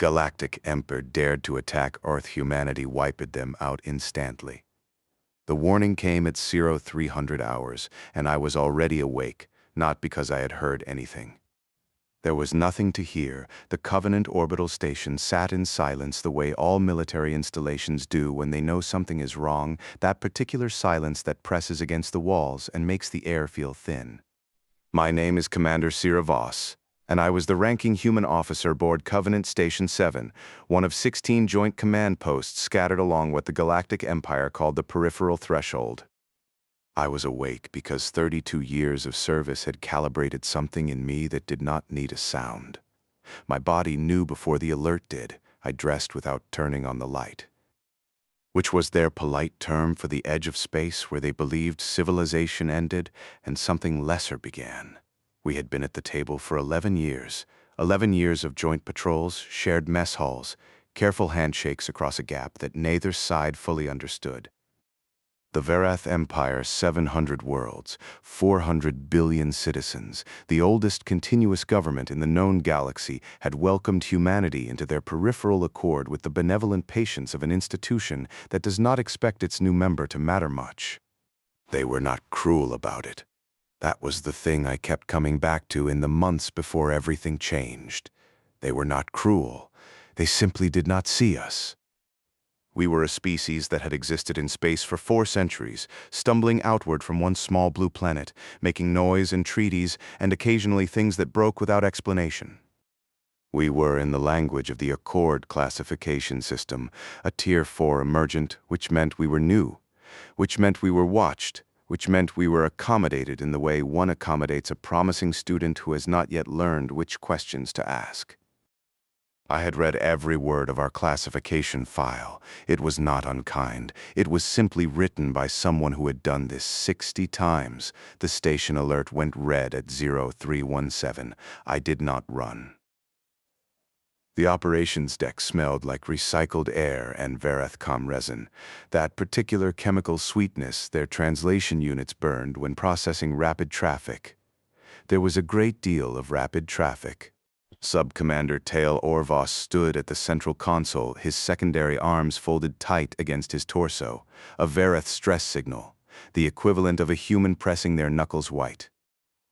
Galactic Emperor dared to attack Earth, humanity wiped them out instantly. The warning came at 0300 hours, and I was already awake, not because I had heard anything. There was nothing to hear. The Covenant orbital station sat in silence the way all military installations do when they know something is wrong, that particular silence that presses against the walls and makes the air feel thin. My name is Commander Cira Voss, and I was the ranking human officer aboard Covenant Station 7, one of 16 joint command posts scattered along what the Galactic Empire called the peripheral threshold. I was awake because 32 years of service had calibrated something in me that did not need a sound. My body knew before the alert did. I dressed without turning on the light. Which was their polite term for the edge of space where they believed civilization ended and something lesser began. We had been at the table for 11 years. 11 years of joint patrols, shared mess halls, careful handshakes across a gap that neither side fully understood. The Varath Empire, 700 worlds, 400 billion citizens, the oldest continuous government in the known galaxy, had welcomed humanity into their peripheral accord with the benevolent patience of an institution that does not expect its new member to matter much. They were not cruel about it. That was the thing I kept coming back to in the months before everything changed. They were not cruel. They simply did not see us. We were a species that had existed in space for 4 centuries, stumbling outward from one small blue planet, making noise and treaties and occasionally things that broke without explanation. We were, in the language of the Accord classification system, a Tier 4 emergent, which meant we were new, which meant we were watched, which meant we were accommodated in the way one accommodates a promising student who has not yet learned which questions to ask. I had read every word of our classification file. It was not unkind. It was simply written by someone who had done this 60 times. The station alert went red at 0317. I did not run. The operations deck smelled like recycled air and Varathcom resin, that particular chemical sweetness their translation units burned when processing rapid traffic. There was a great deal of rapid traffic. Sub-Commander Tail Orvos stood at the central console, his secondary arms folded tight against his torso, a Varath stress signal, the equivalent of a human pressing their knuckles white.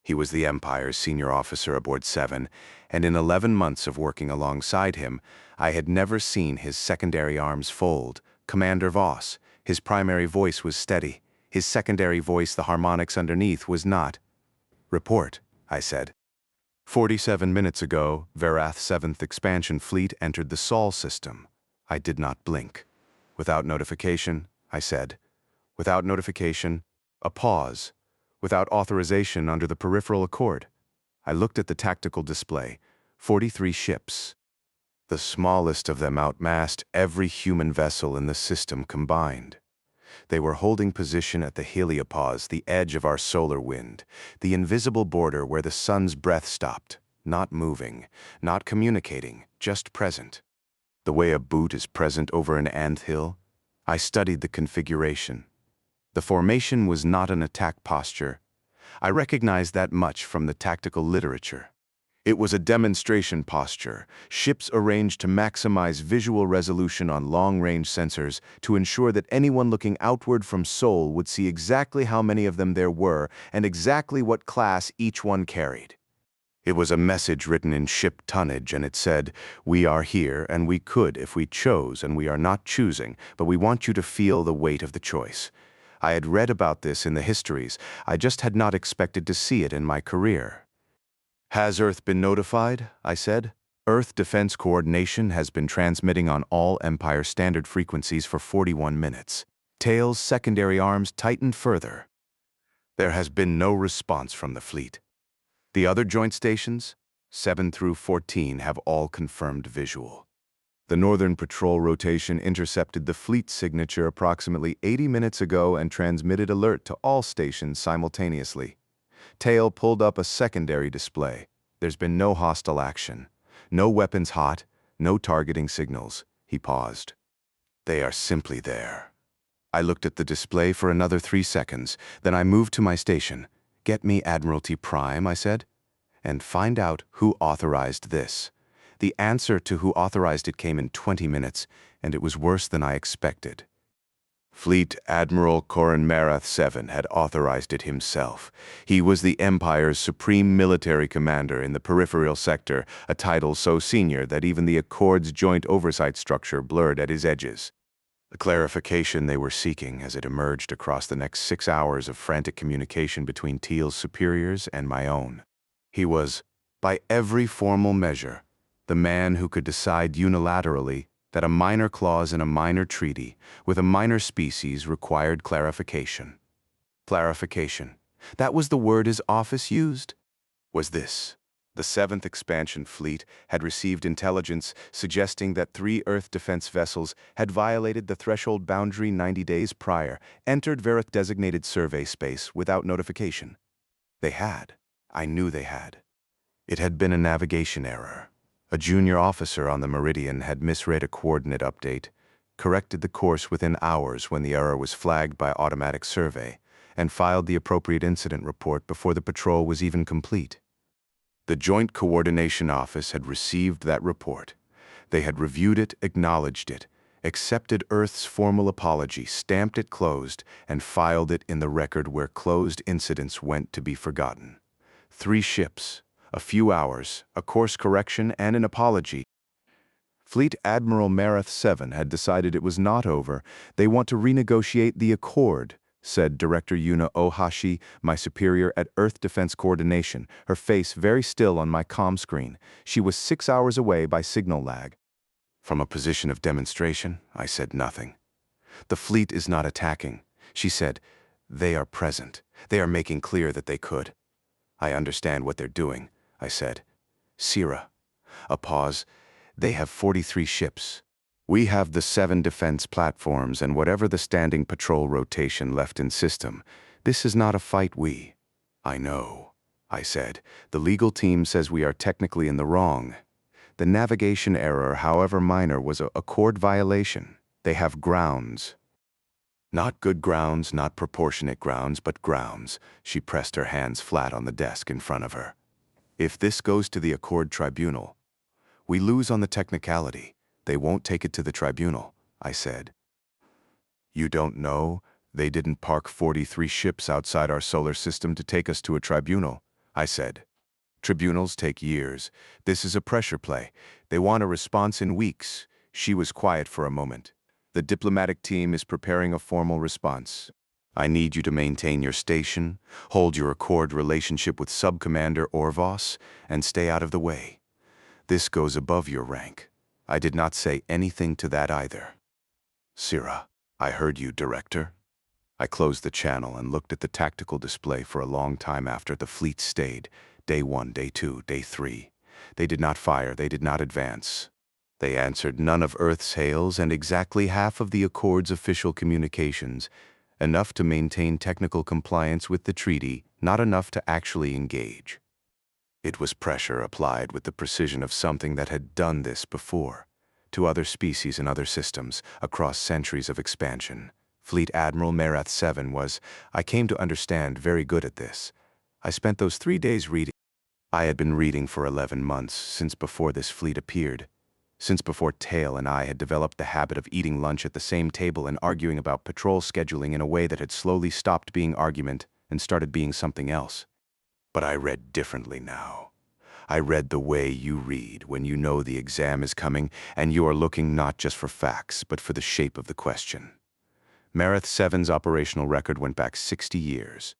He was the Empire's senior officer aboard 7, and in 11 months of working alongside him, I had never seen his secondary arms fold. Commander Voss, his primary voice was steady. His secondary voice, the harmonics underneath, was not. "Report," I said. 47 minutes ago, Varath's 7th expansion fleet entered the Sol system. I did not blink. Without notification, I said. Without notification, a pause. Without authorization under the peripheral accord. I looked at the tactical display. 43 ships. The smallest of them outmassed every human vessel in the system combined. They were holding position at the heliopause, the edge of our solar wind, the invisible border where the sun's breath stopped, not moving, not communicating, just present. The way a boot is present over an anthill, I studied the configuration. The formation was not an attack posture. I recognized that much from the tactical literature. It was a demonstration posture, ships arranged to maximize visual resolution on long-range sensors to ensure that anyone looking outward from Sol would see exactly how many of them there were and exactly what class each one carried. It was a message written in ship tonnage, and it said, "We are here, and we could if we chose, and we are not choosing, but we want you to feel the weight of the choice." I had read about this in the histories. I just had not expected to see it in my career. "Has Earth been notified?" I said. "Earth Defense Coordination has been transmitting on all Empire standard frequencies for 41 minutes. Tail's secondary arms tightened further. There has been no response from the fleet. The other joint stations, 7 through 14, have all confirmed visual. The Northern Patrol rotation intercepted the fleet signature approximately 80 minutes ago and transmitted alert to all stations simultaneously. Tail pulled up a secondary display. There's been no hostile action. No weapons hot, no targeting signals." He paused. "They are simply there." I looked at the display for another 3 seconds. Then I moved to my station. "Get me Admiralty Prime," I said, "and find out who authorized this. The answer to who authorized it came in 20 minutes, and it was worse than I expected. Fleet Admiral Corin Marath VII had authorized it himself. He was the Empire's supreme military commander in the peripheral sector, a title so senior that even the Accord's joint oversight structure blurred at his edges. The clarification they were seeking as it emerged across the next 6 hours of frantic communication between Teal's superiors and my own. He was, by every formal measure, the man who could decide unilaterally that a minor clause in a minor treaty with a minor species required clarification. Clarification. That was the word his office used. Was this? The 7th Expansion Fleet had received intelligence suggesting that 3 Earth defense vessels had violated the threshold boundary 90 days prior, entered Verith-designated survey space without notification. They had. I knew they had. It had been a navigation error. A junior officer on the Meridian had misread a coordinate update, corrected the course within hours when the error was flagged by automatic survey, and filed the appropriate incident report before the patrol was even complete. The Joint Coordination Office had received that report. They had reviewed it, acknowledged it, accepted Earth's formal apology, stamped it closed, and filed it in the record where closed incidents went to be forgotten. 3 ships, a few hours, a course correction, and an apology. Fleet Admiral Marath VII had decided it was not over. They want to renegotiate the Accord, said Director Yuna Ohashi, my superior at Earth Defense Coordination, her face very still on my comm screen. She was 6 hours away by signal lag. From a position of demonstration, I said nothing. The fleet is not attacking, she said. They are present. They are making clear that they could. I understand what they're doing, I said. Sierra. A pause. They have 43 ships. We have the 7 defense platforms and whatever the standing patrol rotation left in system. This is not a fight we. I know, I said. The legal team says we are technically in the wrong. The navigation error, however minor, was a Accord violation. They have grounds. Not good grounds, not proportionate grounds, but grounds. She pressed her hands flat on the desk in front of her. If this goes to the Accord Tribunal, we lose on the technicality. They won't take it to the tribunal, I said. You don't know? They didn't park 43 ships outside our solar system to take us to a tribunal, I said. Tribunals take years. This is a pressure play. They want a response in weeks. She was quiet for a moment. The diplomatic team is preparing a formal response. I need you to maintain your station, hold your Accord relationship with Sub-Commander Orvos, and stay out of the way. This goes above your rank. I did not say anything to that either. Sierra, I heard you, Director. I closed the channel and looked at the tactical display for a long time after the fleet stayed. Day 1, Day 2, Day 3. They did not fire, they did not advance. They answered none of Earth's hails and exactly half of the Accord's official communications, enough to maintain technical compliance with the treaty, not enough to actually engage. It was pressure applied with the precision of something that had done this before, to other species and other systems, across centuries of expansion. Fleet Admiral Marath VII was, I came to understand, very good at this. I spent those 3 days reading. I had been reading for 11 months, since before this fleet appeared. Since before Tail and I had developed the habit of eating lunch at the same table and arguing about patrol scheduling in a way that had slowly stopped being argument and started being something else. But I read differently now. I read the way you read when you know the exam is coming and you are looking not just for facts, but for the shape of the question. Marath VII's operational record went back 60 years.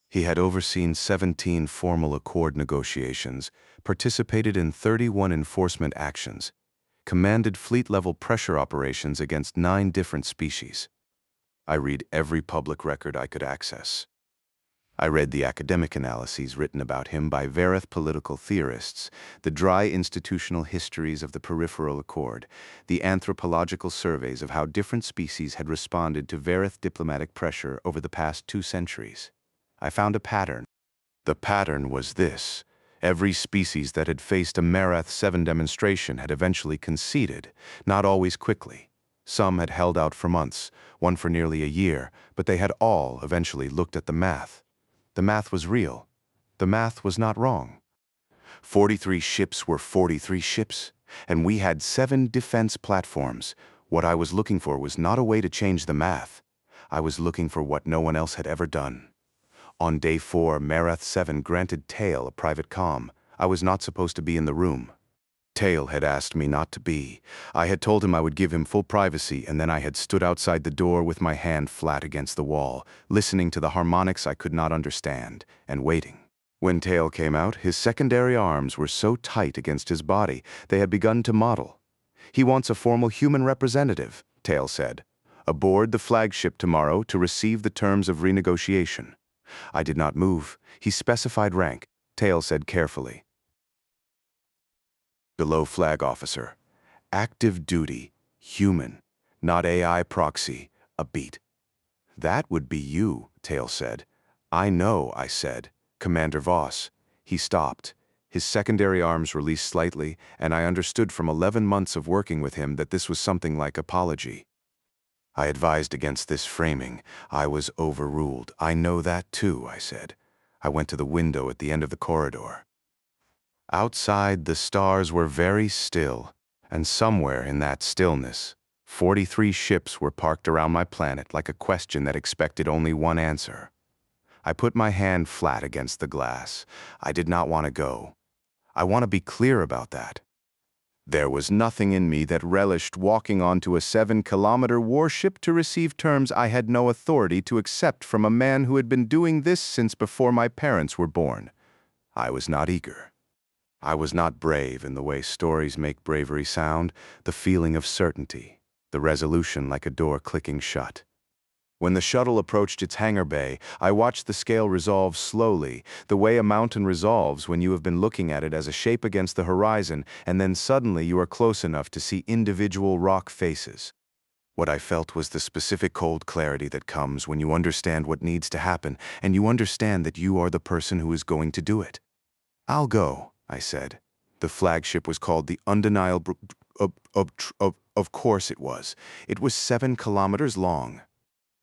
He had overseen 17 formal Accord negotiations, participated in 31 enforcement actions, commanded fleet-level pressure operations against 9 different species. I read every public record I could access. I read the academic analyses written about him by Verith political theorists, the dry institutional histories of the Peripheral Accord, the anthropological surveys of how different species had responded to Verith diplomatic pressure over the past 2 centuries. I found a pattern. The pattern was this. Every species that had faced a Marath VII demonstration had eventually conceded, not always quickly. Some had held out for months, one for nearly a year, but they had all eventually looked at the math. The math was real. The math was not wrong. 43 ships were 43 ships, and we had 7 defense platforms. What I was looking for was not a way to change the math. I was looking for what no one else had ever done. On day 4, Marath 7 granted Tail a private comm. I was not supposed to be in the room. Tail had asked me not to be. I had told him I would give him full privacy, and then I had stood outside the door with my hand flat against the wall, listening to the harmonics I could not understand, and waiting. When Tail came out, his secondary arms were so tight against his body, they had begun to model. "He wants a formal human representative," Tail said, "aboard the flagship tomorrow to receive the terms of renegotiation." I did not move. He specified rank. Tail said carefully, "Below flag officer. Active duty. Human. Not AI proxy. A beat." "That would be you," Tail said. "I know," I said. "Commander Voss." He stopped. His secondary arms released slightly, and I understood from 11 months of working with him that this was something like apology. I advised against this framing. I was overruled. "I know that too," I said. I went to the window at the end of the corridor. Outside, the stars were very still, and somewhere in that stillness, 43 ships were parked around my planet like a question that expected only one answer. I put my hand flat against the glass. I did not want to go. I want to be clear about that. There was nothing in me that relished walking onto a 7-kilometer warship to receive terms I had no authority to accept from a man who had been doing this since before my parents were born. I was not eager. I was not brave in the way stories make bravery sound, the feeling of certainty, the resolution like a door clicking shut. When the shuttle approached its hangar bay, I watched the scale resolve slowly, the way a mountain resolves when you have been looking at it as a shape against the horizon, and then suddenly you are close enough to see individual rock faces. What I felt was the specific cold clarity that comes when you understand what needs to happen, and you understand that you are the person who is going to do it. "I'll go," I said. The flagship was called the Undeniable. Of course it was. It was 7 kilometers long.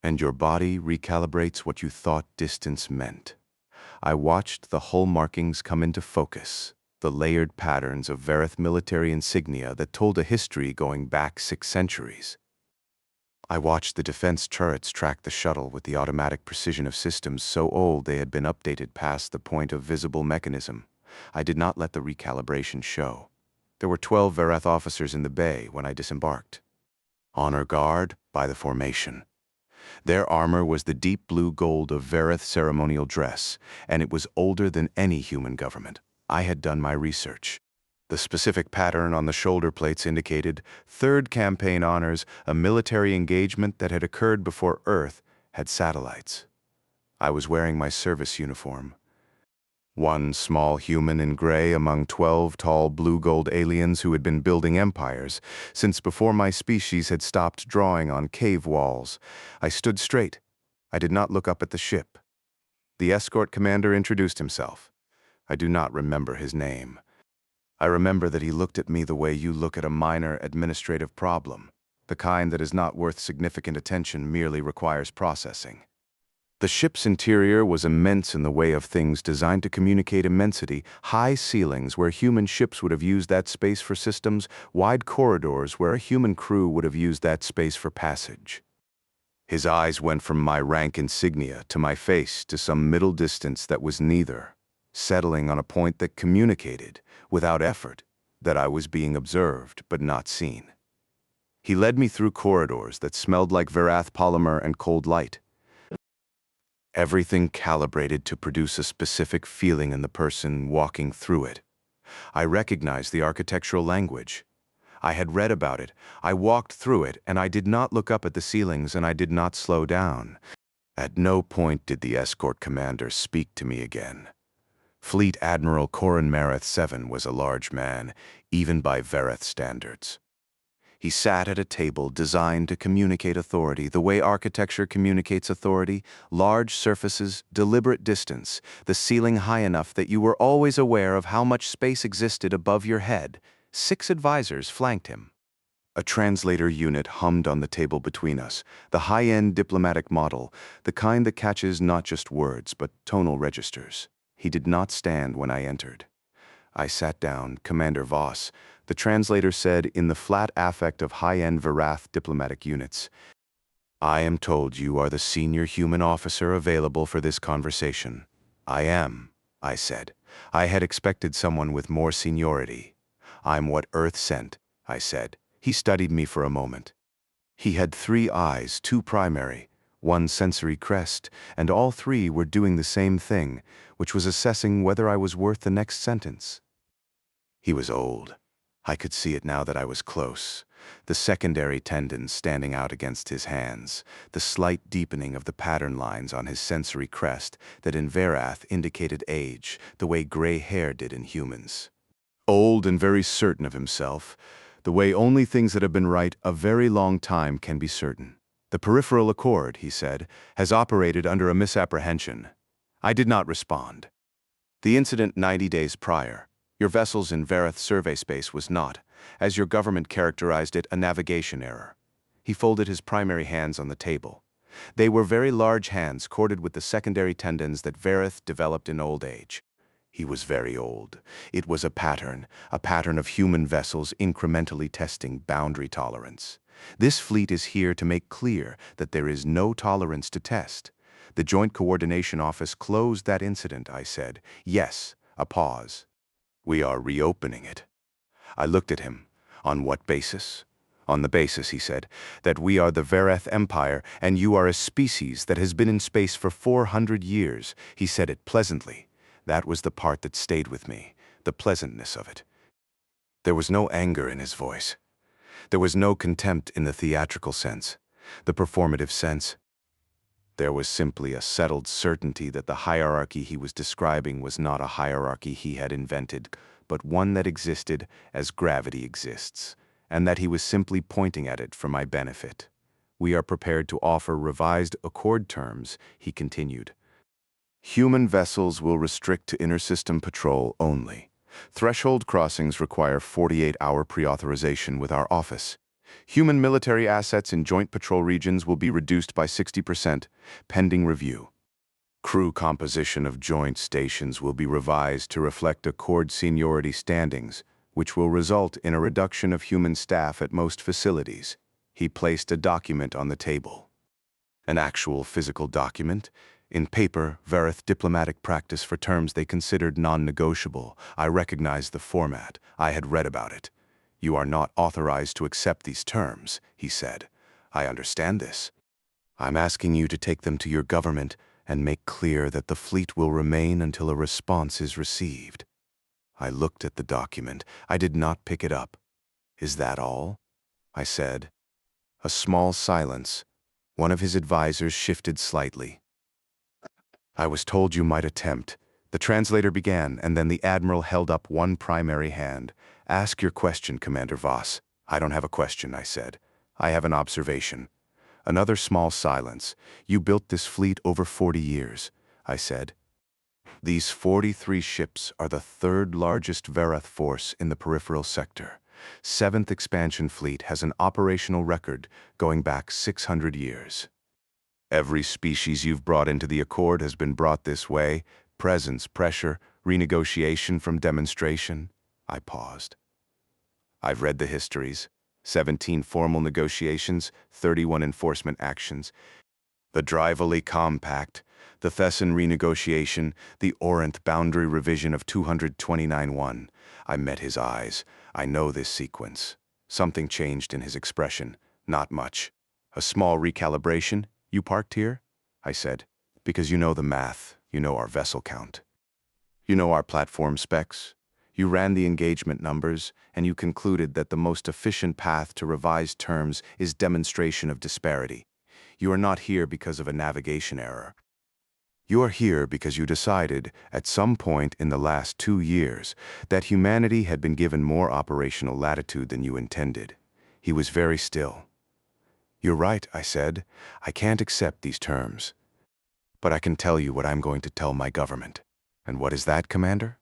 And your body recalibrates what you thought distance meant. I watched the hull markings come into focus, the layered patterns of Verith military insignia that told a history going back 6 centuries. I watched the defense turrets track the shuttle with the automatic precision of systems so old they had been updated past the point of visible mechanism. I did not let the recalibration show. There were 12 Verith officers in the bay when I disembarked. Honor guard by the formation. Their armor was the deep blue gold of Verith ceremonial dress, and it was older than any human government. I had done my research. The specific pattern on the shoulder plates indicated 3rd campaign honors, a military engagement that had occurred before Earth had satellites. I was wearing my service uniform. One small human in gray among 12 tall blue-gold aliens who had been building empires, since before my species had stopped drawing on cave walls. I stood straight. I did not look up at the ship. The escort commander introduced himself. I do not remember his name. I remember that he looked at me the way you look at a minor administrative problem, the kind that is not worth significant attention, merely requires processing. The ship's interior was immense in the way of things designed to communicate immensity, high ceilings where human ships would have used that space for systems, wide corridors where a human crew would have used that space for passage. His eyes went from my rank insignia to my face to some middle distance that was neither, settling on a point that communicated, without effort, that I was being observed but not seen. He led me through corridors that smelled like Verath polymer and cold light. Everything calibrated to produce a specific feeling in the person walking through it. I recognized the architectural language. I had read about it. I walked through it, and I did not look up at the ceilings, and I did not slow down. At no point did the escort commander speak to me again. Fleet Admiral Corin Mareth 7 was a large man, even by Verith standards. He sat at a table designed to communicate authority the way architecture communicates authority: large surfaces, deliberate distance, the ceiling high enough that you were always aware of how much space existed above your head. 6 advisors flanked him. A translator unit hummed on the table between us, the high-end diplomatic model, the kind that catches not just words but tonal registers. He did not stand when I entered. I sat down. Commander Voss, the translator said in the flat affect of high-end Varath diplomatic units. I am told you are the senior human officer available for this conversation. I am, I said. I had expected someone with more seniority. I'm what Earth sent, I said. He studied me for a moment. He had 3 eyes, 2 primary, 1 sensory crest, and all 3 were doing the same thing, which was assessing whether I was worth the next sentence. He was old. I could see it now that I was close. The secondary tendons standing out against his hands, the slight deepening of the pattern lines on his sensory crest that in Varath indicated age, the way gray hair did in humans. Old and very certain of himself, the way only things that have been right a very long time can be certain. The peripheral accord, he said, has operated under a misapprehension. I did not respond. The incident 90 days prior, your vessels in Varath survey space was not, as your government characterized it, a navigation error. He folded his primary hands on the table. They were very large hands corded with the secondary tendons that Varath developed in old age. He was very old. It was a pattern of human vessels incrementally testing boundary tolerance. This fleet is here to make clear that there is no tolerance to test. The Joint Coordination Office closed that incident, I said. Yes, a pause. We are reopening it. I looked at him. On what basis? On the basis, he said, that we are the Varath Empire and you are a species that has been in space for 400 years. He said it pleasantly. That was the part that stayed with me, the pleasantness of it. There was no anger in his voice. There was no contempt in the theatrical sense, the performative sense. There was simply a settled certainty that the hierarchy he was describing was not a hierarchy he had invented, but one that existed as gravity exists, and that he was simply pointing at it for my benefit. We are prepared to offer revised accord terms, he continued. Human vessels will restrict to inter-system patrol only. Threshold crossings require 48-hour pre-authorization with our office. Human military assets in joint patrol regions will be reduced by 60%, pending review. Crew composition of joint stations will be revised to reflect accord seniority standings, which will result in a reduction of human staff at most facilities. He placed a document on the table. An actual physical document? In paper, Varath diplomatic practice for terms they considered non-negotiable. I recognized the format. I had read about it. You are not authorized to accept these terms, he said. I understand this. I'm asking you to take them to your government and make clear that the fleet will remain until a response is received. I looked at the document. I did not pick it up. Is that all? I said. A small silence. One of his advisors shifted slightly. I was told you might attempt. The translator began, and then the admiral held up one primary hand. Ask your question, Commander Voss. I don't have a question, I said. I have an observation. Another small silence. You built this fleet over 40 years, I said. These 43 ships are the 3rd largest Varath force in the peripheral sector. 7th expansion fleet has an operational record going back 600 years. Every species you've brought into the Accord has been brought this way. Presence, pressure, renegotiation from demonstration. I paused. I've read the histories. 17 formal negotiations, 31 enforcement actions. The Drively Compact, the Thesson renegotiation, the Orinth boundary revision of 229-1. I met his eyes. I know this sequence. Something changed in his expression. Not much. A small recalibration. You parked here? I said. Because you know the math. You know our vessel count. You know our platform specs. You ran the engagement numbers, and you concluded that the most efficient path to revised terms is demonstration of disparity. You are not here because of a navigation error. You are here because you decided, at some point in the last 2 years, that humanity had been given more operational latitude than you intended. He was very still. You're right, I said. I can't accept these terms. But I can tell you what I'm going to tell my government. And what is that, Commander?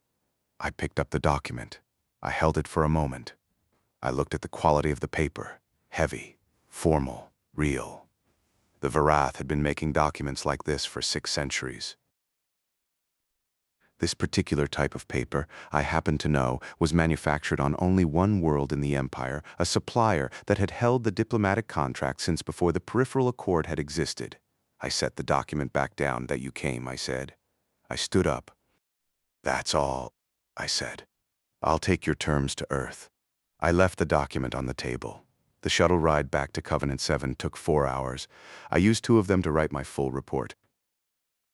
I picked up the document. I held it for a moment. I looked at the quality of the paper. Heavy, formal, real. The Varath had been making documents like this for 6 centuries. This particular type of paper, I happen to know, was manufactured on only one world in the Empire, a supplier that had held the diplomatic contract since before the Peripheral Accord had existed. I set the document back down. That you came, I said. I stood up. That's all, I said. I'll take your terms to Earth. I left the document on the table. The shuttle ride back to Covenant 7 took 4 hours. I used 2 of them to write my full report.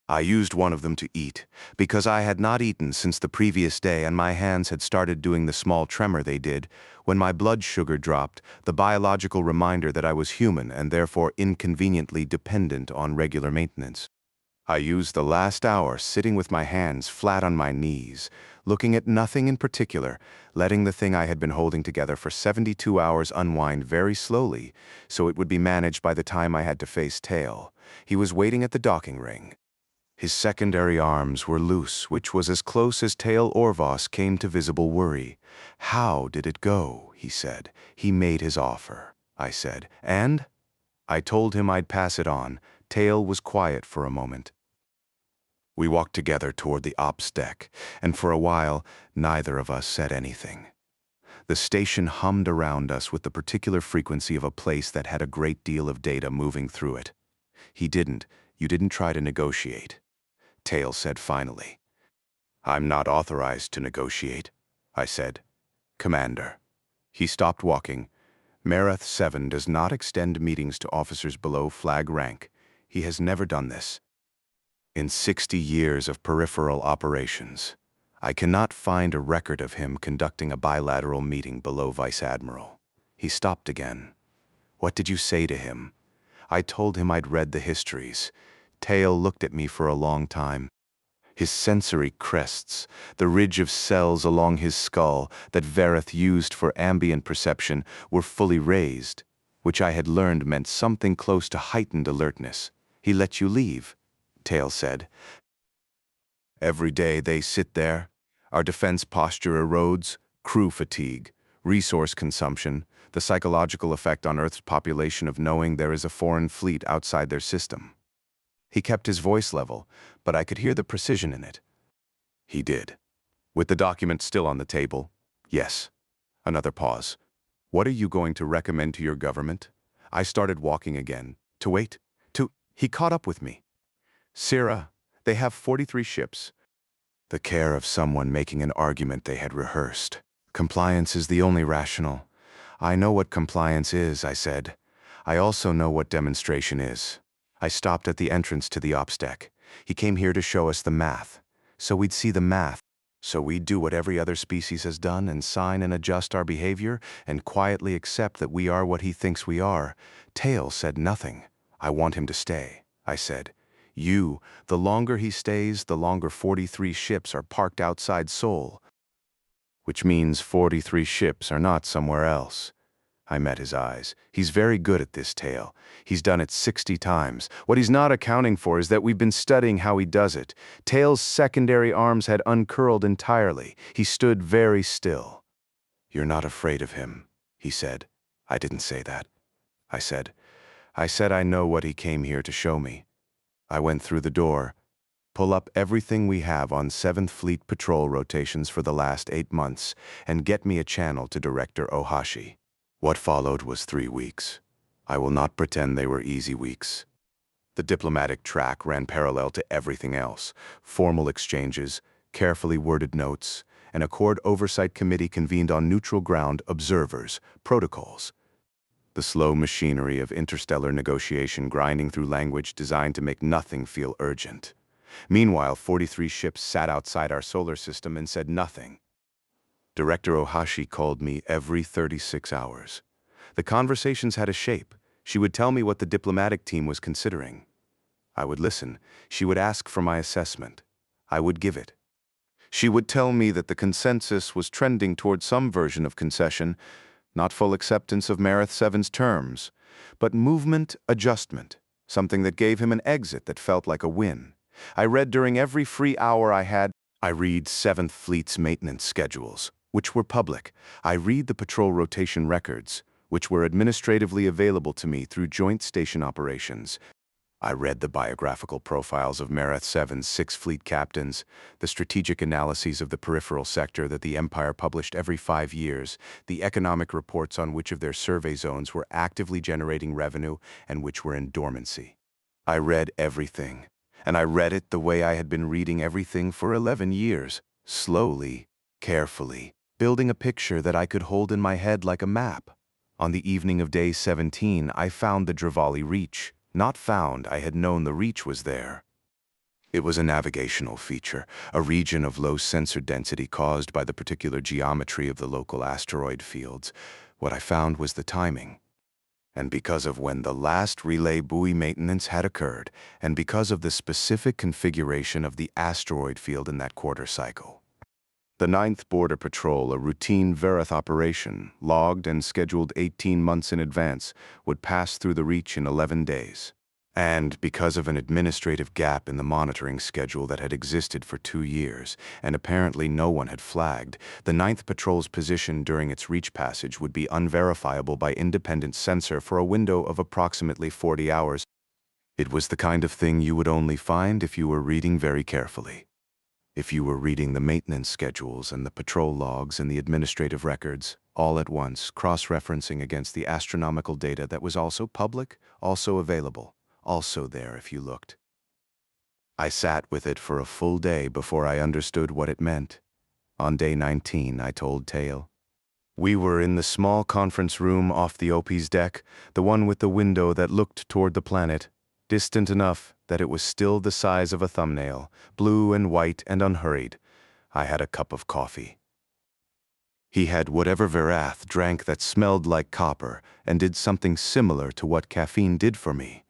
I used one of them to eat, because I had not eaten since the previous day and my hands had started doing the small tremor they did. When my blood sugar dropped, the biological reminder that I was human and therefore inconveniently dependent on regular maintenance. I used the last hour sitting with my hands flat on my knees, looking at nothing in particular, letting the thing I had been holding together for 72 hours unwind very slowly, so it would be managed by the time I had to face Tail. He was waiting at the docking ring. His secondary arms were loose, which was as close as Tail Orvos came to visible worry. How did it go? He said. He made his offer. I said, and? I told him I'd pass it on. Tail was quiet for a moment. We walked together toward the ops deck, and for a while, neither of us said anything. The station hummed around us with the particular frequency of a place that had a great deal of data moving through it. You didn't try to negotiate. Tail said finally. I'm not authorized to negotiate, I said. Commander. He stopped walking. Marath 7 does not extend meetings to officers below flag rank. He has never done this. In 60 years of peripheral operations, I cannot find a record of him conducting a bilateral meeting below Vice Admiral. He stopped again. What did you say to him? I told him I'd read the histories. Tail looked at me for a long time. His sensory crests, the ridge of cells along his skull that Vareth used for ambient perception, were fully raised, which I had learned meant something close to heightened alertness. He let you leave, Tail said. Every day they sit there. Our defense posture erodes, crew fatigue, resource consumption, the psychological effect on Earth's population of knowing there is a foreign fleet outside their system. He kept his voice level, but I could hear the precision in it. He did. With the document still on the table? Yes. Another pause. What are you going to recommend to your government? I started walking again. To wait? He caught up with me. Sira, they have 43 ships. The care of someone making an argument they had rehearsed. Compliance is the only rational. I know what compliance is, I said. I also know what demonstration is. I stopped at the entrance to the ops deck. He came here to show us the math. So we'd see the math. So we'd do what every other species has done and sign and adjust our behavior and quietly accept that we are what he thinks we are. Tail said nothing. I want him to stay, I said. The longer he stays, the longer 43 ships are parked outside Sol. Which means 43 ships are not somewhere else. I met his eyes. He's very good at this, Tail. He's done it 60 times. What he's not accounting for is that we've been studying how he does it. Tail's secondary arms had uncurled entirely. He stood very still. You're not afraid of him, he said. I didn't say that. I said I know what he came here to show me. I went through the door. Pull up everything we have on 7th Fleet patrol rotations for the last 8 months and get me a channel to Director Ohashi. What followed was 3 weeks. I will not pretend they were easy weeks. The diplomatic track ran parallel to everything else. Formal exchanges, carefully worded notes, an Accord Oversight Committee convened on neutral ground, observers, protocols. The slow machinery of interstellar negotiation grinding through language designed to make nothing feel urgent. Meanwhile, 43 ships sat outside our solar system and said nothing. Director Ohashi called me every 36 hours. The conversations had a shape. She would tell me what the diplomatic team was considering. I would listen. She would ask for my assessment. I would give it. She would tell me that the consensus was trending toward some version of concession, not full acceptance of Marath 7's terms, but movement adjustment, something that gave him an exit that felt like a win. I read during every free hour I had. I read 7th Fleet's maintenance schedules, which were public. I read the patrol rotation records, which were administratively available to me through joint station operations. I read the biographical profiles of Marath 7's 6 fleet captains, the strategic analyses of the peripheral sector that the Empire published every 5 years, the economic reports on which of their survey zones were actively generating revenue and which were in dormancy. I read everything, and I read it the way I had been reading everything for 11 years, slowly, carefully, building a picture that I could hold in my head like a map. On the evening of day 17, I found the Dravali Reach. Not found, I had known the Reach was there. It was a navigational feature, a region of low sensor density caused by the particular geometry of the local asteroid fields. What I found was the timing. And because of when the last relay buoy maintenance had occurred, and because of the specific configuration of the asteroid field in that quarter cycle. The 9th Border Patrol, a routine Verath operation, logged and scheduled 18 months in advance, would pass through the Reach in 11 days. And because of an administrative gap in the monitoring schedule that had existed for 2 years, and apparently no one had flagged, the 9th Patrol's position during its Reach passage would be unverifiable by independent sensor for a window of approximately 40 hours. It was the kind of thing you would only find if you were reading very carefully. If you were reading the maintenance schedules and the patrol logs and the administrative records, all at once, cross-referencing against the astronomical data that was also public, also available, also there if you looked. I sat with it for a full day before I understood what it meant. On day 19, I told Tale. We were in the small conference room off the OP's deck, the one with the window that looked toward the planet, distant enough that it was still the size of a thumbnail, blue and white and unhurried. I had a cup of coffee. He had whatever Verath drank that smelled like copper and did something similar to what caffeine did for me.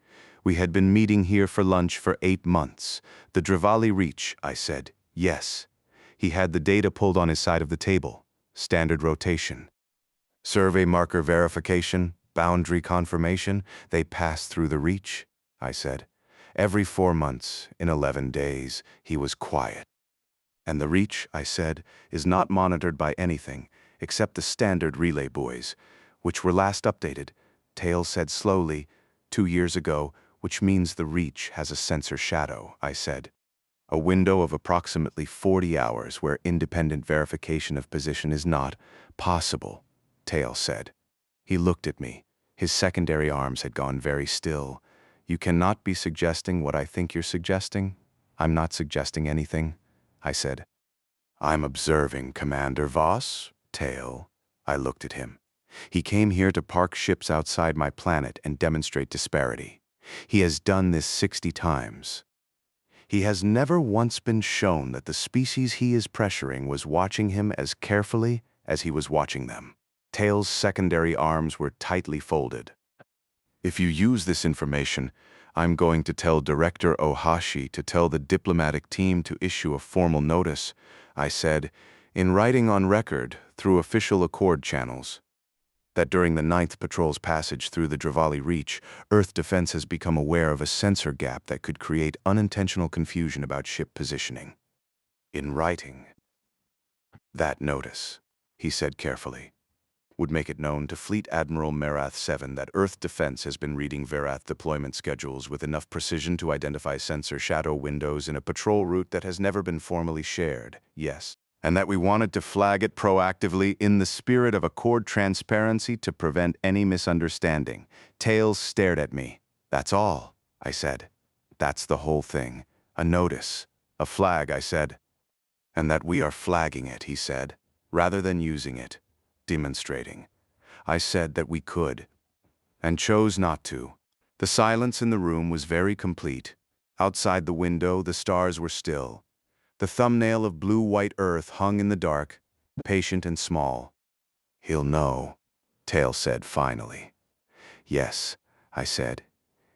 We had been meeting here for lunch for 8 months. The Dravali Reach, I said. Yes. He had the data pulled on his side of the table. Standard rotation. Survey marker verification, boundary confirmation, they passed through the Reach, I said. Every 4 months, in 11 days, he was quiet. And the Reach, I said, is not monitored by anything except the standard relay buoys, which were last updated, Tale said slowly, 2 years ago, which means the Reach has a sensor shadow, I said. A window of approximately 40 hours where independent verification of position is not possible, Tale said. He looked at me. His secondary arms had gone very still. You cannot be suggesting what I think you're suggesting. I'm not suggesting anything, I said. I'm observing, Commander Voss, Tale. I looked at him. He came here to park ships outside my planet and demonstrate disparity. He has done this 60 times. He has never once been shown that the species he is pressuring was watching him as carefully as he was watching them. Tale's secondary arms were tightly folded. If you use this information, I'm going to tell Director Ohashi to tell the diplomatic team to issue a formal notice, I said, in writing on record through official accord channels, that during the 9th Patrol's passage through the Dravali Reach, Earth Defense has become aware of a sensor gap that could create unintentional confusion about ship positioning. In writing, that notice, he said carefully, would make it known to Fleet Admiral Marath 7 that Earth Defense has been reading Verath deployment schedules with enough precision to identify sensor shadow windows in a patrol route that has never been formally shared, yes, and that we wanted to flag it proactively in the spirit of accord transparency to prevent any misunderstanding. Tales stared at me. That's all, I said. That's the whole thing. A notice. A flag, I said. And that we are flagging it, he said, rather than using it. Demonstrating. I said that we could, and chose not to. The silence in the room was very complete. Outside the window, the stars were still. The thumbnail of blue-white Earth hung in the dark, patient and small. He'll know, Tale said finally. Yes, I said.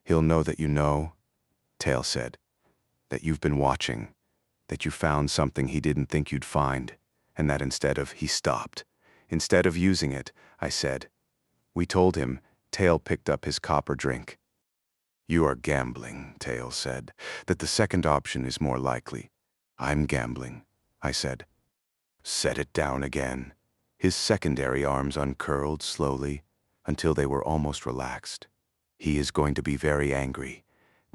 He'll know that you know, Tale said. That you've been watching, that you found something he didn't think you'd find, and that instead of, he stopped. Instead of using it, I said. We told him. Tale picked up his copper drink. You are gambling, Tale said, that the second option is more likely. I'm gambling, I said. Set it down again. His secondary arms uncurled slowly until they were almost relaxed. He is going to be very angry.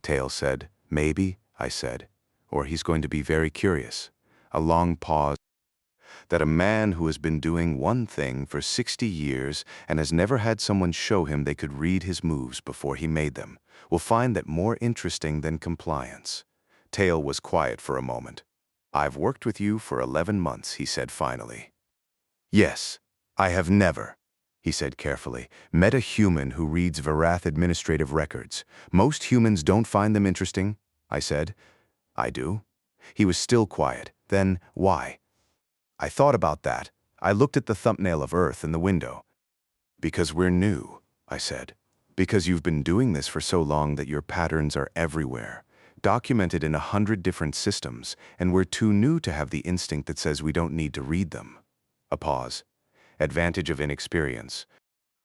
Tail said. Maybe, I said. Or he's going to be very curious. A long pause. That a man who has been doing one thing for 60 years and has never had someone show him they could read his moves before he made them will find that more interesting than compliance. Tail was quiet for a moment. I've worked with you for 11 months, he said finally. Yes, I have never, he said carefully, met a human who reads Varath administrative records. Most humans don't find them interesting, I said. I do. He was still quiet. Then, why? I thought about that. I looked at the thumbnail of Earth in the window. Because we're new, I said. Because you've been doing this for so long that your patterns are everywhere, documented in 100 different systems, and we're too new to have the instinct that says we don't need to read them. A pause. Advantage of inexperience.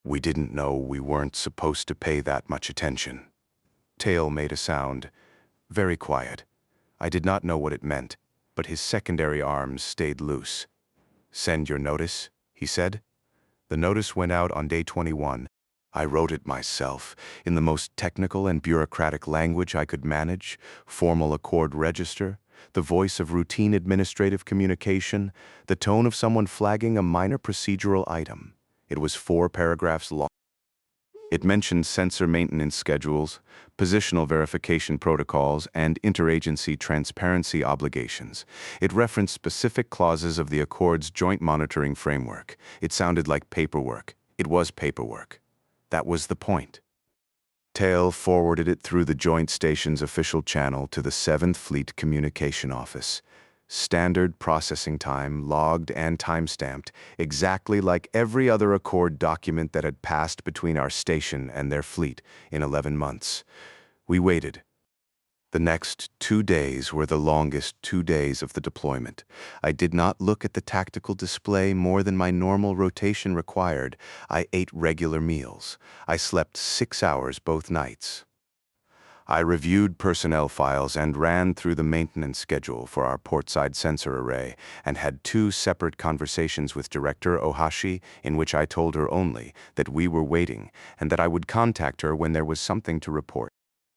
We didn't know we weren't supposed to pay that much attention. Tail made a sound. Very quiet. I did not know what it meant, but his secondary arms stayed loose. Send your notice, he said. The notice went out on day 21. I wrote it myself, in the most technical and bureaucratic language I could manage, formal accord register, the voice of routine administrative communication, the tone of someone flagging a minor procedural item. It was 4 paragraphs long. It mentioned sensor maintenance schedules, positional verification protocols, and interagency transparency obligations. It referenced specific clauses of the Accord's joint monitoring framework. It sounded like paperwork. It was paperwork. That was the point. Tail forwarded it through the joint station's official channel to the 7th Fleet Communication Office. Standard processing time, logged and timestamped, exactly like every other Accord document that had passed between our station and their fleet in 11 months. We waited. The next 2 days were the longest 2 days of the deployment. I did not look at the tactical display more than my normal rotation required. I ate regular meals. I slept 6 hours both nights. I reviewed personnel files and ran through the maintenance schedule for our portside sensor array and had 2 separate conversations with Director Ohashi in which I told her only that we were waiting and that I would contact her when there was something to report.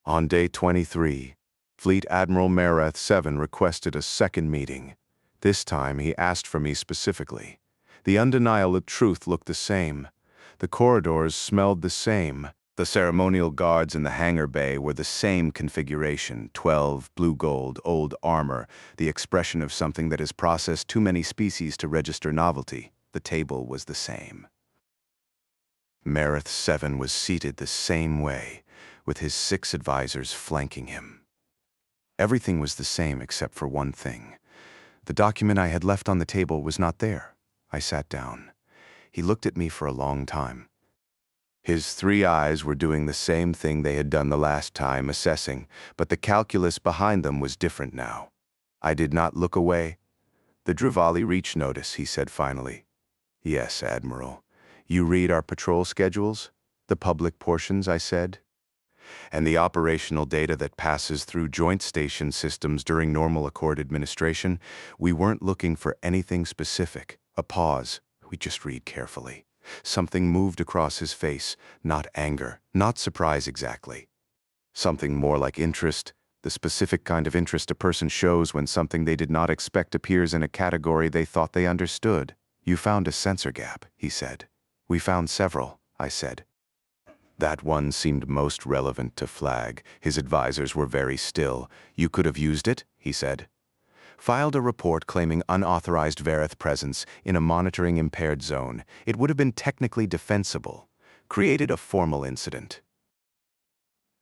On day 23, Fleet Admiral Marath 7 requested a second meeting. This time he asked for me specifically. The undeniable truth looked the same. The corridors smelled the same. The ceremonial guards in the hangar bay were the same configuration, 12, blue gold, old armor, the expression of something that has processed too many species to register novelty. The table was the same. Marath 7 was seated the same way, with his 6 advisors flanking him. Everything was the same except for one thing. The document I had left on the table was not there. I sat down. He looked at me for a long time. His 3 eyes were doing the same thing they had done the last time, assessing, but the calculus behind them was different now. I did not look away. The Drivali reach notice, he said finally. Yes, Admiral. You read our patrol schedules? The public portions, I said. And the operational data that passes through joint station systems during normal Accord administration? We weren't looking for anything specific. A pause. We just read carefully. Something moved across his face, not anger, not surprise exactly. Something more like interest, the specific kind of interest a person shows when something they did not expect appears in a category they thought they understood. You found a sensor gap, he said. We found several, I said. That one seemed most relevant to flag. His advisors were very still. You could have used it, he said. Filed a report claiming unauthorized Vareth presence in a monitoring impaired zone. It would have been technically defensible. Created a formal incident.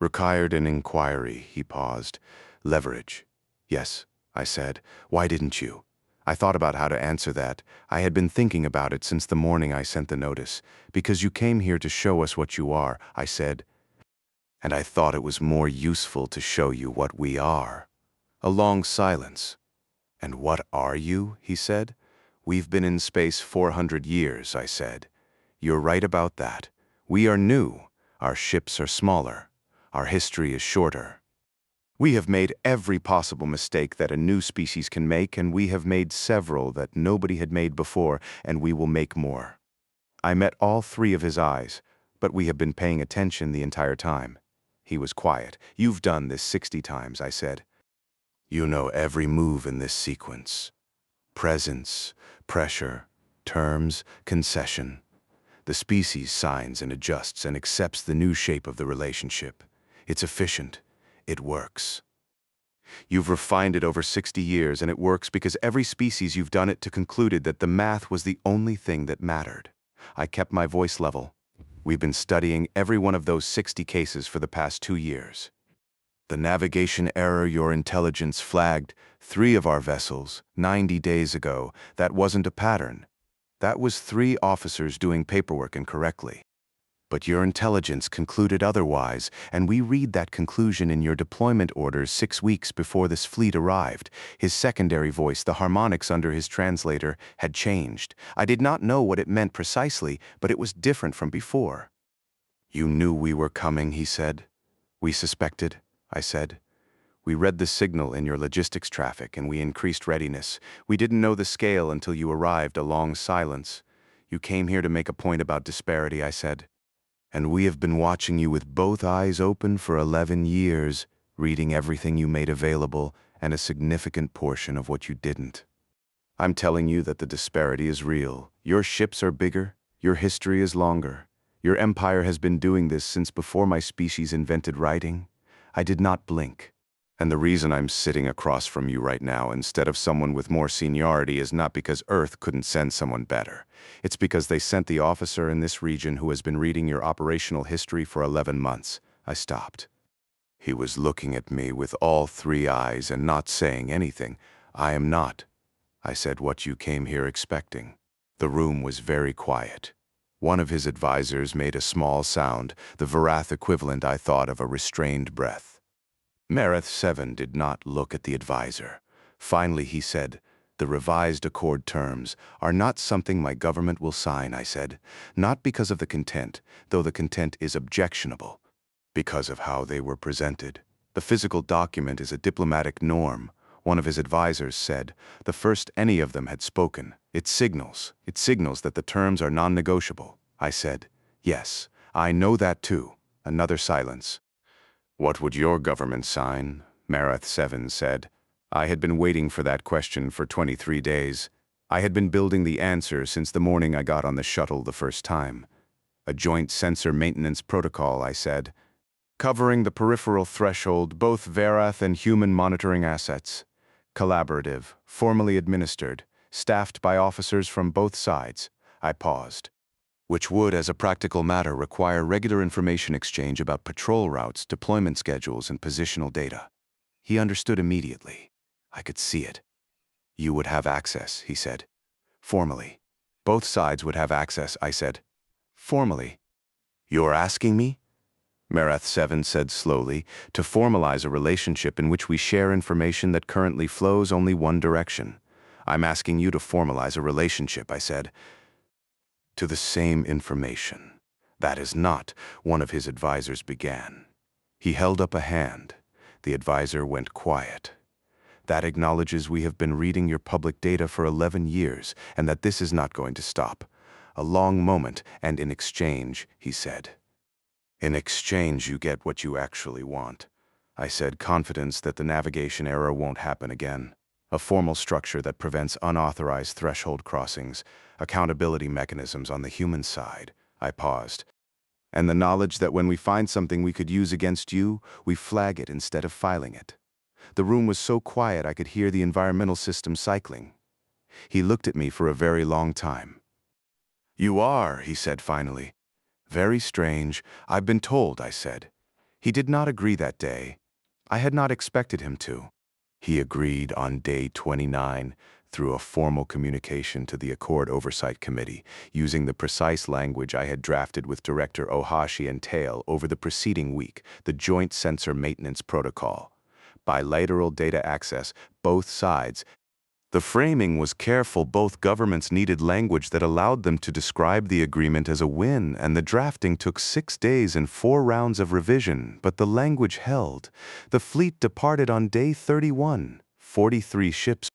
Required an inquiry, he paused. Leverage. Yes, I said. Why didn't you? I thought about how to answer that. I had been thinking about it since the morning I sent the notice. Because you came here to show us what you are, I said. And I thought it was more useful to show you what we are. A long silence. And what are you? He said. We've been in space 400 years, I said. You're right about that. We are new. Our ships are smaller. Our history is shorter. We have made every possible mistake that a new species can make, and we have made several that nobody had made before, and we will make more. I met all 3 of his eyes, but we have been paying attention the entire time. He was quiet. "You've done this 60 times," I said. "You know every move in this sequence. Presence, pressure, terms, concession. The species signs and adjusts and accepts the new shape of the relationship. It's efficient. It works. You've refined it over 60 years, and it works because every species you've done it to concluded that the math was the only thing that mattered." I kept my voice level. "We've been studying every one of those 60 cases for the past 2 years. The navigation error your intelligence flagged 3 of our vessels 90 days ago, that wasn't a pattern. That was 3 officers doing paperwork incorrectly. But your intelligence concluded otherwise, and we read that conclusion in your deployment orders 6 weeks before this fleet arrived." His secondary voice, the harmonics under his translator, had changed. I did not know what it meant precisely, but it was different from before. "You knew we were coming," he said. "We suspected," I said. "We read the signal in your logistics traffic, and we increased readiness. We didn't know the scale until you arrived." A long silence. "You came here to make a point about disparity," I said. "And we have been watching you with both eyes open for 11 years, reading everything you made available and a significant portion of what you didn't. I'm telling you that the disparity is real. Your ships are bigger, your history is longer. Your empire has been doing this since before my species invented writing." I did not blink. "And the reason I'm sitting across from you right now instead of someone with more seniority is not because Earth couldn't send someone better. It's because they sent the officer in this region who has been reading your operational history for 11 months. I stopped. He was looking at me with all 3 eyes and not saying anything. "I am not," I said, "what you came here expecting." The room was very quiet. One of his advisors made a small sound, the Varath equivalent, I thought, of a restrained breath. Mareth 7 did not look at the advisor. Finally he said, "The revised accord terms are not something my government will sign," I said. "Not because of the content, though the content is objectionable. Because of how they were presented. The physical document is a diplomatic norm." One of his advisors said, "The first any of them had spoken. It signals that the terms are non-negotiable." I said, "Yes, I know that too." Another silence. "What would your government sign?" Mareth 7 said. I had been waiting for that question for 23 days. I had been building the answer since the morning I got on the shuttle the first time. "A joint sensor maintenance protocol," I said, "covering the peripheral threshold, both Varath and human monitoring assets. Collaborative, formally administered, staffed by officers from both sides." I paused. "Which would, as a practical matter, require regular information exchange about patrol routes, deployment schedules, and positional data." He understood immediately. I could see it. "You would have access," he said. "Formally." "Both sides would have access," I said. "Formally." "You're asking me?" Mareth 7 said slowly, "To formalize a relationship in which we share information that currently flows only one direction. I'm asking you to formalize a relationship," I said, "to the same information." "That is not," one of his advisors began. He held up a hand. The advisor went quiet. "That acknowledges we have been reading your public data for 11 years, and that this is not going to stop." A long moment, "And in exchange," he said. "In exchange, you get what you actually want," I said, confidence that the navigation error won't happen again. "A formal structure that prevents unauthorized threshold crossings, accountability mechanisms on the human side." I paused. "And the knowledge that when we find something we could use against you, we flag it instead of filing it." The room was so quiet I could hear the environmental system cycling. He looked at me for a very long time. "You are," he said finally. "Very strange. I've been told," I said. He did not agree that day. I had not expected him to. He agreed on day 29 through a formal communication to the Accord Oversight Committee, using the precise language I had drafted with Director Ohashi and Tail over the preceding week, the Joint Sensor Maintenance Protocol. Bilateral data access, both sides. The framing was careful. Both governments needed language that allowed them to describe the agreement as a win, and the drafting took 6 days and 4 rounds of revision, but the language held. The fleet departed on day 31, 43 ships.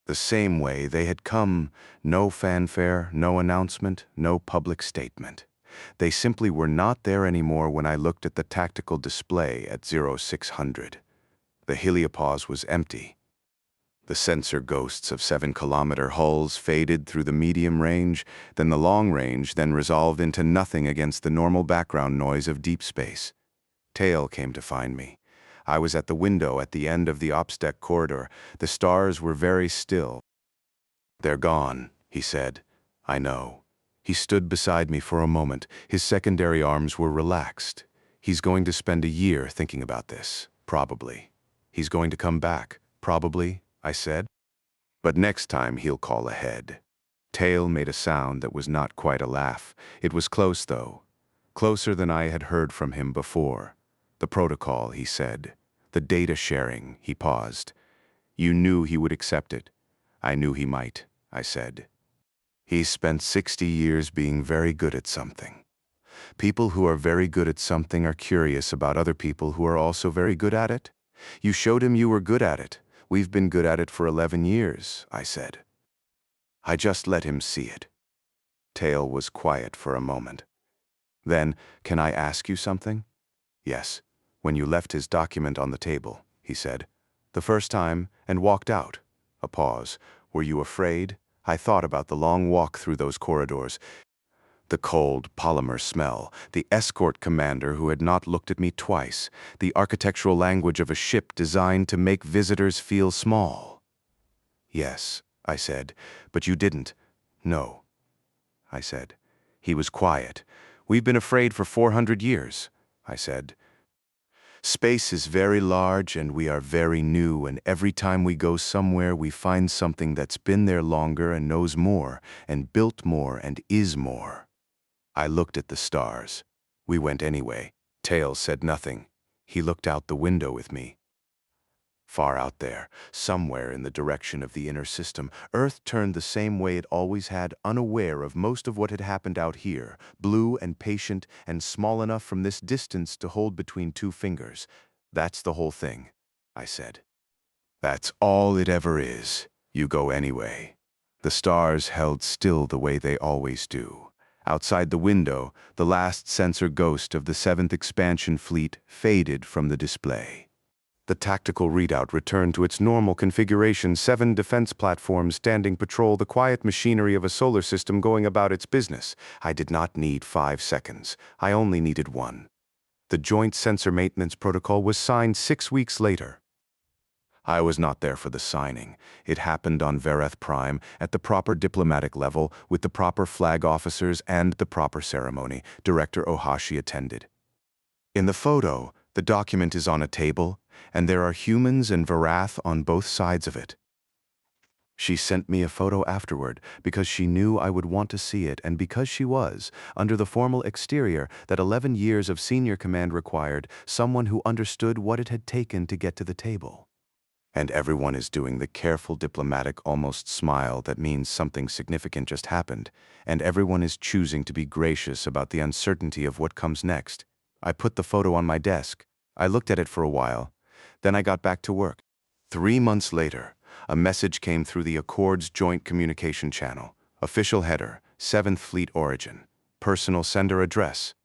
The same way they had come, no fanfare, no announcement, no public statement. They simply were not there anymore when I looked at the tactical display at 0600. The heliopause was empty. The sensor ghosts of 7-kilometer hulls faded through the medium range, then the long range, then resolved into nothing against the normal background noise of deep space. Tail came to find me. I was at the window at the end of the ops deck corridor. The stars were very still. "They're gone," he said. "I know." He stood beside me for a moment. His secondary arms were relaxed. "He's going to spend a year thinking about this, probably. He's going to come back, probably," I said. "But next time he'll call ahead." Tail made a sound that was not quite a laugh. It was close, though. Closer than I had heard from him before. "The protocol," he said. "The data sharing," he paused. "You knew he would accept it." "I knew he might," I said. "He's spent 60 years being very good at something. People who are very good at something are curious about other people who are also very good at it. You showed him you were good at it. We've been good at it for 11 years, I said. I just let him see it." Tail was quiet for a moment. Then, "Can I ask you something?" "Yes." "When you left his document on the table," he said, "the first time, and walked out." A pause. "Were you afraid?" I thought about the long walk through those corridors, the cold polymer smell, the escort commander who had not looked at me twice, the architectural language of a ship designed to make visitors feel small. "Yes," I said, "but you didn't." "No," I said. He was quiet. "We've been afraid for 400 years, I said. "Space is very large and we are very new, and every time we go somewhere we find something that's been there longer and knows more and built more and is more." I looked at the stars. We went anyway. Tail said nothing. He looked out the window with me. Far out there, somewhere in the direction of the inner system, Earth turned the same way it always had, unaware of most of what had happened out here, blue and patient and small enough from this distance to hold between two fingers. "That's the whole thing," I said. "That's all it ever is. You go anyway." The stars held still the way they always do. Outside the window, the last sensor ghost of the 7th Expansion Fleet faded from the display. The tactical readout returned to its normal configuration, 7 defense platforms standing patrol, the quiet machinery of a solar system going about its business. I did not need 5 seconds. I only needed 1. The Joint Sensor Maintenance Protocol was signed 6 weeks later. I was not there for the signing. It happened on Vereth Prime, at the proper diplomatic level, with the proper flag officers and the proper ceremony. Director Ohashi attended. In the photo, the document is on a table, and there are humans and Verath on both sides of it. She sent me a photo afterward because she knew I would want to see it, and because she was, under the formal exterior that 11 years of senior command required, someone who understood what it had taken to get to the table. And everyone is doing the careful diplomatic almost smile that means something significant just happened, and everyone is choosing to be gracious about the uncertainty of what comes next. I put the photo on my desk. I looked at it for a while. Then I got back to work. 3 months later, a message came through the Accord's Joint Communication Channel. Official header, 7th Fleet origin. Personal sender address.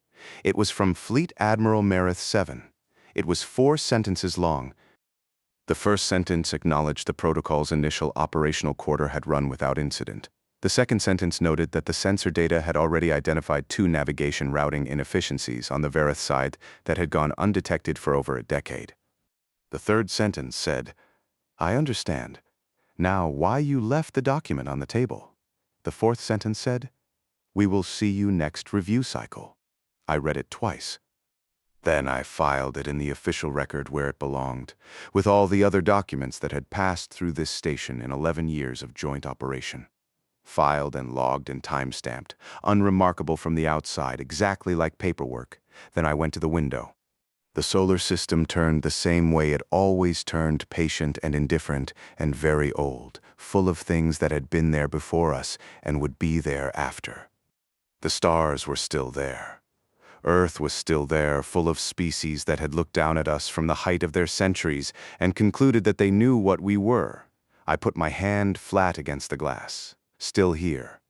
It was from Fleet Admiral Merith 7. It was 4 sentences long. The first sentence acknowledged the protocol's initial operational quarter had run without incident. The second sentence noted that the sensor data had already identified 2 navigation routing inefficiencies on the Verith side that had gone undetected for over a decade. The third sentence said, "I understand. Now why you left the document on the table." The fourth sentence said, "We will see you next review cycle." I read it twice. Then I filed it in the official record where it belonged, with all the other documents that had passed through this station in 11 years of joint operation. Filed and logged and time-stamped, unremarkable from the outside, exactly like paperwork. Then I went to the window. The solar system turned the same way it always turned, patient and indifferent and very old, full of things that had been there before us and would be there after. The stars were still there. Earth was still there, full of species that had looked down at us from the height of their centuries and concluded that they knew what we were. I put my hand flat against the glass. Still here.